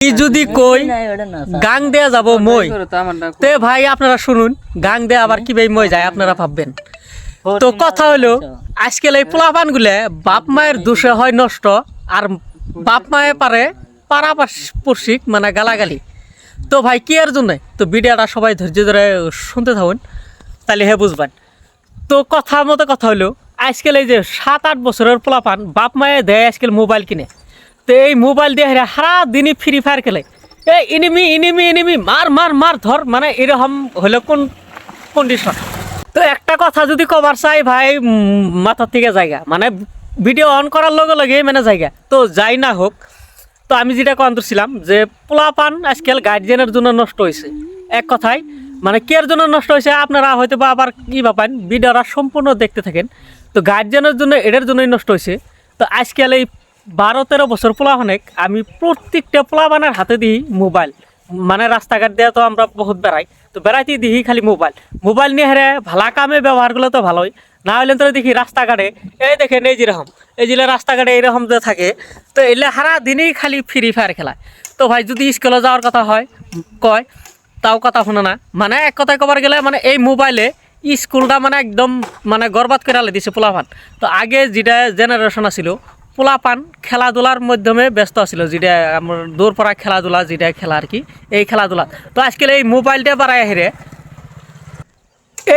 যদি কই গাং দেয়া যাব মই তে ভাই আপনারা শুনুন গাং দেয়া আবার কি ভাই মই যায় আপনারা ভাববেন। তো কথা হলো আজকাল এই পোলাপান গুলে বাপ মায়ের দোষে হয় নষ্ট আর বাপ মায়ে পারে পাড়াপড়শিক মানে গালাগালি। তো ভাই কি এর জন্য তো ভিডিওটা সবাই ধৈর্য ধরে শুনতে থাকুন তাহলে হে বুঝবেন। তো কথা মতো কথা হলো আজকাল এই যে 7-8 বছরের পোলাপান বাপ মায়ে দেয় আজকাল মোবাইল কিনে। তো এই মোবাইল দিয়ে সারা দিনই ফ্রি ফায়ার খেলে এই ইনিমি ইনিমি ইনিমি মার মার মার ধর মানে এরকম হলো কোন কন্ডিশন। তো একটা কথা যদি কবার চাই ভাই মাথার থেকে জায়গা মানে ভিডিও অন করার লগে লগে মানে জায়গা তো যাই না হোক। তো আমি যেটা কন্ট্রছিলাম যে পোলাপান আজকাল গার্জিয়ানের জন্য নষ্ট হয়েছে এক কথায় মানে কের জন্য নষ্ট হয়েছে আপনারা হয়তো বা আবার কী ভাবেন ভিডিওটা সম্পূর্ণ দেখতে থাকেন। তো গার্জিয়ানের জন্য এটার জন্যই নষ্ট হয়েছে। তো আজকাল এই 12-13 বছর পোলাপানেক আমি প্রত্যেকটা পোলাপানের হাতে দিই মোবাইল মানে রাস্তাঘাট দিয়ে তো আমরা বহুত বেড়াই তো বেড়াইতে দিই খালি মোবাইল নিয়ে হেরে ভালা কামে ব্যবহার করলে তো ভালোই না হলে তো দেখি রাস্তাঘাটে এই দেখেন এই যেরকম এই যে রাস্তাঘাটে এইরকম যে থাকে তো এলে সারা দিনই খালি ফ্রি ফায়ার খেলায়। তো ভাই যদি স্কুলে যাওয়ার কথা হয় কয় তাও কথা শুনে না মানে এক কথায় কবার গেলে মানে এই মোবাইলে স্কুলটা মানে একদম মানে গরবাদ করে আলে দিছে পোলাপান। তো আগে যেটা জেনারেশন আছিল পোলাপান খেলাধুলার মাধ্যমে ব্যস্ত আছিল যেটা আমার দৌড় পড়া খেলাধুলা যেটা খেলা আর কি এই খেলাধুলা। তো আজকাল এই মোবাইলটা বাড়ায় হেরে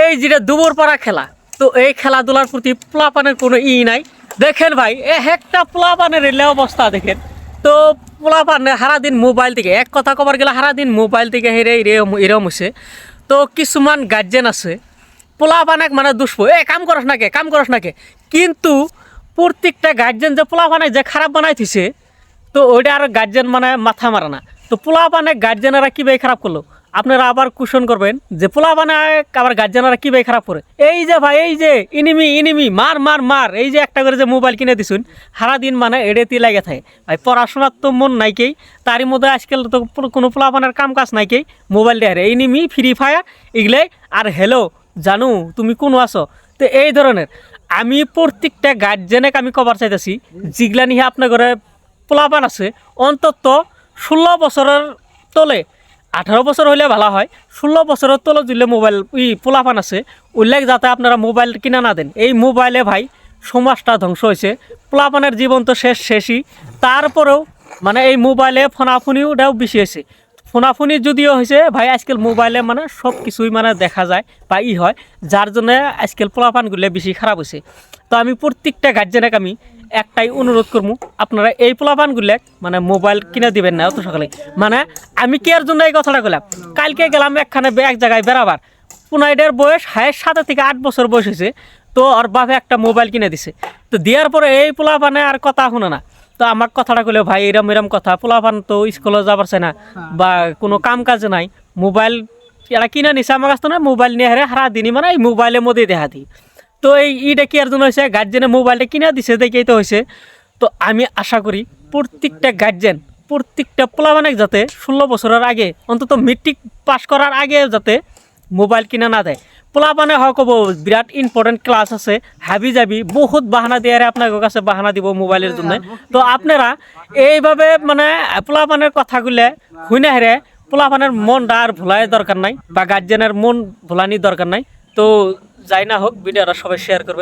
এই যেটা দুপুর পাড়া খেলা তো এই খেলাধুলার প্রতি পোলাপানের কোনো নাই। দেখেন ভাই একটা পোলাপানের এলে অবস্থা দেখেন। তো পোলাপান সারাদিন মোবাইল থেকে এক কথা কবার গেলে সারাদিন মোবাইল থেকে হেরে এরম হয়েছে। তো কিছুমান গার্জেন আছে পোলাপানেক মানে দুষ্প কাম করস নাকে কিন্তু প্রত্যেকটা গার্জেন যে পোলাপানে যে খারাপ বানাই থিছে তো ওইটা আর গার্জেন মানে মাথা মারা না। তো পোলাপানে গার্জেনেরা কীভাবে খারাপ করলো আপনারা আবার কোশ্চেন করবেন যে পোলাপানে আবার গার্জেনেরা কীভাবে খারাপ করে এই যে ভাই এই যে ইনিমি মার মার মার এই যে একটা করে যে মোবাইল কিনে দিছুন সারাদিন মানে এড়েতে লাগে থাকে ভাই পড়াশোনার তো মন নাইকেই তারই মধ্যে আজকাল তো কোনো পোলাপানের কাম কাজ নাইকেই মোবাইল দেয় ইনিমি ফ্রি ফায়ার এগুলাই আর হ্যালো জানু তুমি কোনো আছো। তো এই ধরনের আমি প্রত্যেকটা গার্জেনকে আমি কবার চাইতেছি যেগুলা নিয়ে আপনার ঘরে পোলাপান আছে অন্তত 16 বছরের তলে 18 বছর হইলে ভালো হয় 16 বছরের তলে দিলে মোবাইল পোলাপান আছে উল্লেখ যাতে আপনারা মোবাইল কিনা না দেন। এই মোবাইলে ভাই সমাজটা ধ্বংস হয়েছে পোলাপানের জীবন তো শেষই তারপরেও মানে এই মোবাইলে ফোনাফুনিটাও বেশি হয়েছে। ফোনাফুনি যদিও হয়েছে ভাই আজকাল মোবাইলে মানে সব কিছুই মানে দেখা যায় বা হয় যার জন্য আজকাল পোলাপানগুলো বেশি খারাপ হয়েছে। তো আমি প্রত্যেকটা গার্জেনকে আমি একটাই অনুরোধ করবো আপনারা এই পোলাপানগুলো মানে মোবাইল কিনে দিবেন না অত সকালে মানে আমি কি এর জন্য এই কথাটা বললাম কালকে গেলাম একখানে এক জায়গায় বেড়াবার 15 বয়স হায়ের 7 থেকে 8 বছর বয়স হয়েছে তো ওর বাপে একটা মোবাইল কিনে দিছে। তো দেওয়ার পরে এই পোলাপানে আর কথা শুনে না। তো আমার কথাটা কইলে ভাই এরম কথা পোলাপান তো স্কুলে যাবার চায় না বা কোনো কাম কাজ নাই মোবাইল এরা কিনে নিছে আমার কাছে না মোবাইল নিয়ে হারে সারা দিনই মানে এই মোবাইলের মধ্যেই দেখা দিই। তো এইটা কি আর জন্য হয়েছে গার্জেনে মোবাইলটা কিনে দিছে দেখেই তো হয়েছে। তো আমি আশা করি প্রত্যেকটা গার্জেন প্রত্যেকটা পোলাপানেক যাতে 16 বছরের আগে অন্তত মেট্রিক পাস করার আগে যাতে মোবাইল কিনা না দেয়। পোলাপানে হয় কব বিরাট ইম্পর্টেন্ট ক্লাস আছে হাবি যাবি বহুত বাহানা দিয়ে আপনার কাছে বাহানা দিব মোবাইলের জন্য। তো আপনারা এইভাবে মানে পোলাপানের কথাগুলো শুনে হেরে পোলাপানের মনটা আর ভোলাই দরকার নাই বা গার্জেনের মন ভোলানির দরকার নাই। তো যাই না হোক ভিডিওটা সবাই শেয়ার করবে।